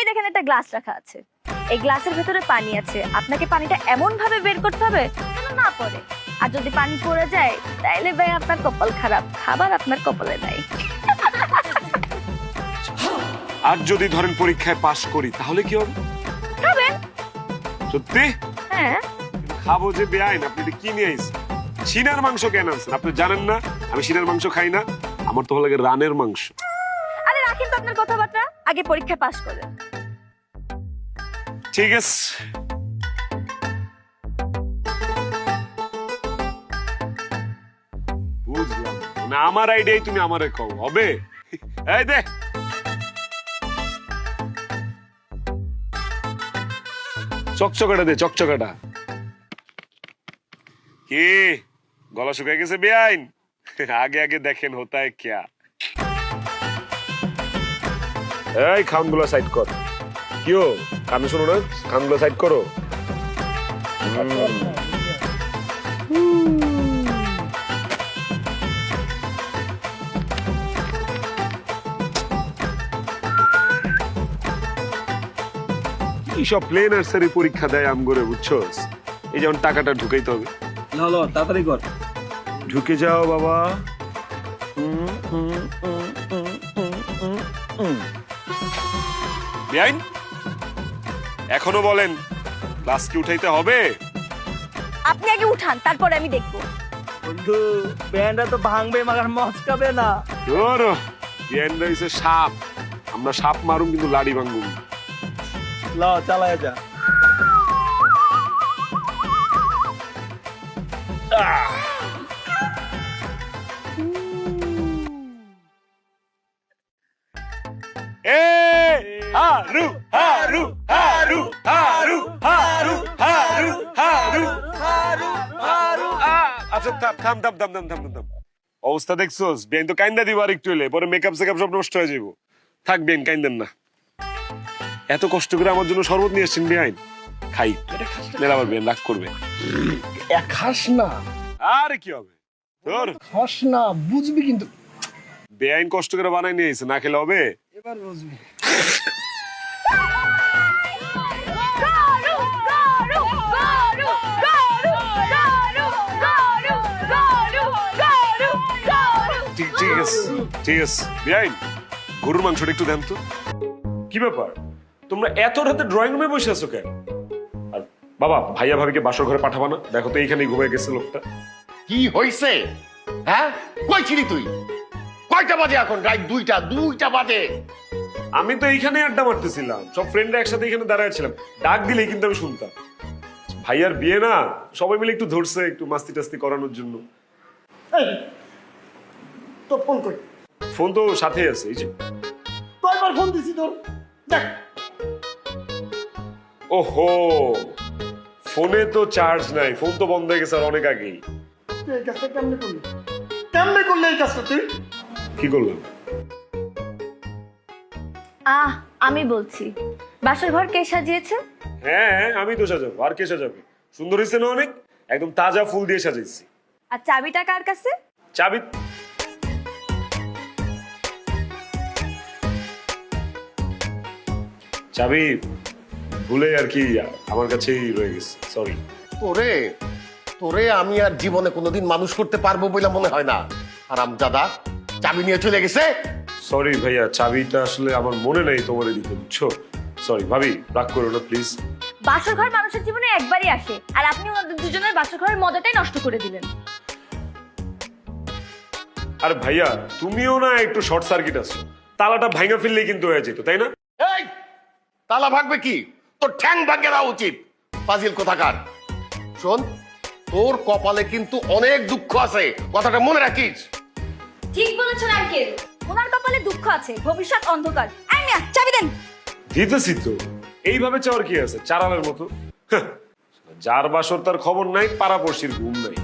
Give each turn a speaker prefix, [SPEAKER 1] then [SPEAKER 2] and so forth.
[SPEAKER 1] এই দেখেন একটা গ্লাস রাখা আছে, এই গ্লাসের ভেতরে পানি আছে, আপনাকে পানিটা এমন ভাবে বের করতে হবে যেন না পড়ে। আর যদি পানি পড়ে যায় তাইলে ভাই আপনার কপাল খারাপ, খাবার আপনার কপালে নাই।
[SPEAKER 2] আর যদি ধরেন পরীক্ষায় পাশ করি তাহলে কি হবে?
[SPEAKER 1] খাবেন?
[SPEAKER 2] সত্যি?
[SPEAKER 1] হ্যাঁ।
[SPEAKER 2] খাবো যে বেআইন, আপনি এটা কি নিয়ে আইছেন? সিনার মাংস কেন আনছেন? আপনি জানেন না আমি সিনার মাংস খাই না, আমার তো ভালো লাগে রানের মাংস।
[SPEAKER 1] আরে রাখেন তো আপনার কথাবার্তা, আগে পরীক্ষায় পাশ করেন।
[SPEAKER 2] ঠিক আছে। বুঝলাম না, আমার আইডিয়াই তুমি আমারে কও হবে? এই দে চকচকাটা দে, চকচকাটা। কি গলা শুকায় গেছে বেআইন? আগে আগে দেখেন হোতা है क्या। এই খামগুলো সাইড কর। কিও কানে শোনো না, খামগুলো সাইড করো। সব প্লে নার্সারি পরীক্ষা দেয় আম করে, বুঝছো? এই যেমন টাকাটা ঢুকাইতে হবে।
[SPEAKER 3] লো তাড়াতাড়ি কর।
[SPEAKER 2] ঢুকে যাও বাবা। বেআইন এখনো বলেন ক্লাস কি উঠাইতে হবে?
[SPEAKER 1] আপনি আগে উঠান, তারপরে আমি দেখবো।
[SPEAKER 3] বন্ধু ব্যান্ডটা তো ভাঙবে মাগার মচকাবে না।
[SPEAKER 2] ধরো বেআইন রয়েছে সাপ, আমরা সাপ মারুম কিন্তু লাড়ি ভাঙবুম।
[SPEAKER 3] ল চালায় যা।
[SPEAKER 2] হারু হারু হারু হারু হারু হারু হারু
[SPEAKER 3] হারু হারু।
[SPEAKER 2] আচ্ছা থাম থাম থাম থাম থাম থাম থাম। অবস্থা দেখছোস? বেন তো কাইন্দা দিবার একটু হলে পরে মেকআপ সেকআপ সব নষ্ট হয়ে যাবো। থাক বেন কাইন্দেন না। এত কষ্ট করে আমার জন্য শরবত নিয়ে আসছেন বেআইন, খাই মেলা আবার বেন রাগ করবে।
[SPEAKER 4] খাস না।
[SPEAKER 2] আরে কি হবে তোর?
[SPEAKER 4] খাস না, বুঝবি কিন্তু।
[SPEAKER 2] বেআইন কষ্ট করে বানাই নিয়ে এসে, না খেলে হবে?
[SPEAKER 4] এবার বুঝবি।
[SPEAKER 2] ঠিক আছে ঠিক আছে। বেআইন গরুর মাংসটা একটু দেন তো। কি ব্যাপার তোমরা এত রাতে ড্রয়িং রুমে বসে আছো কেন? আর বাবা ভাইয়া ভাবিকে বাসর ঘরে পাঠাবা না? দেখো তো এইখানেই ঘুমিয়ে গেছে লোকটা।
[SPEAKER 5] কি হইছে? হ্যাঁ কই ছিলি তুই? কয়টা বাজে এখন? রাত দুইটা বাজে।
[SPEAKER 2] আমি তো এইখানে আড্ডা মারতেছিলাম, সব ফ্রেন্ডরা একসাথে এখানে দাঁড়াচ্ছিলাম, ডাক দিলেই কিন্তু আমি শুনতাম। ভাইয়ার বিয়ে না, সবাই মিলে একটু ধরছে একটু মাস্তি টাস্তি করানোর জন্য।
[SPEAKER 4] তোর ফোন কই?
[SPEAKER 2] ফোন তো সাথেই আছে, এই যে।
[SPEAKER 4] কয়বার ফোন দিছি তোর? দেখ।
[SPEAKER 2] ওহো ফোনে তো চার্জ নাই, ফোন তো বন্ধ হয়ে গেছে আর অনেক আগেই।
[SPEAKER 4] তুই এই কাজটা কেমনে করলি? কেমনে করলি এই কাজটা তুই?
[SPEAKER 2] কি করলাম?
[SPEAKER 1] আমি বলছি, বাসর ঘর কে সাজিয়েছে?
[SPEAKER 2] হ্যাঁ আমি তো সাজাবো, আর কে সাজাবে? সুন্দর হয়েছে না অনেক? একদম তাজা ফুল দিয়ে সাজাইছি।
[SPEAKER 1] আর চাবিটা কার কাছে?
[SPEAKER 2] চাবি চাবি ভুলে আর কি আমার কাছেই রয়ে গেছে, সরি।
[SPEAKER 5] তোরে তোরে আমি আর জীবনে কোনোদিন মানুষ করতে পারবো বলে মনে হয় না। হারামজাদা চাবি নিয়ে চলে গেছে।
[SPEAKER 2] সরি ভাইয়া, চাবিটা আসলে আমার মনে নেই তোমার দিতে, বুঝছো? সরি ভাবি, রাগ করো না প্লিজ।
[SPEAKER 1] বাসর ঘর মানুষের জীবনে একবারই আসে, আর আপনি ওনাদের দুজনের বাসর ঘরের মজাটাই নষ্ট করে দিলেন।
[SPEAKER 2] আরে ভাইয়া তুমিও না একটু শর্ট সার্কিট আছো, তালাটা ভাঙা ফেললেই কিন্তু হয়ে যেত, তাই না?
[SPEAKER 5] এই তালা ভাগবে কি? তোর ঠ্যাং ভাঙে দেওয়া উচিত। ফাজিল কোথাকার। শোন, তোর কপালে কিন্তু অনেক দুঃখ আছে, কথাটা মনে রাখিস।
[SPEAKER 1] ঠিক বলেছেন আঙ্কেল, ওনার কপালে দুঃখ আছে, ভবিষ্যৎ অন্ধকার। আইনা চাবি দেন।
[SPEAKER 2] দিতেছি তো, এইভাবে চাওয়ার কি আছে? চারালের মতো। যার বাসর তার খবর নাই, পাড়াপড়শির ঘুম নাই।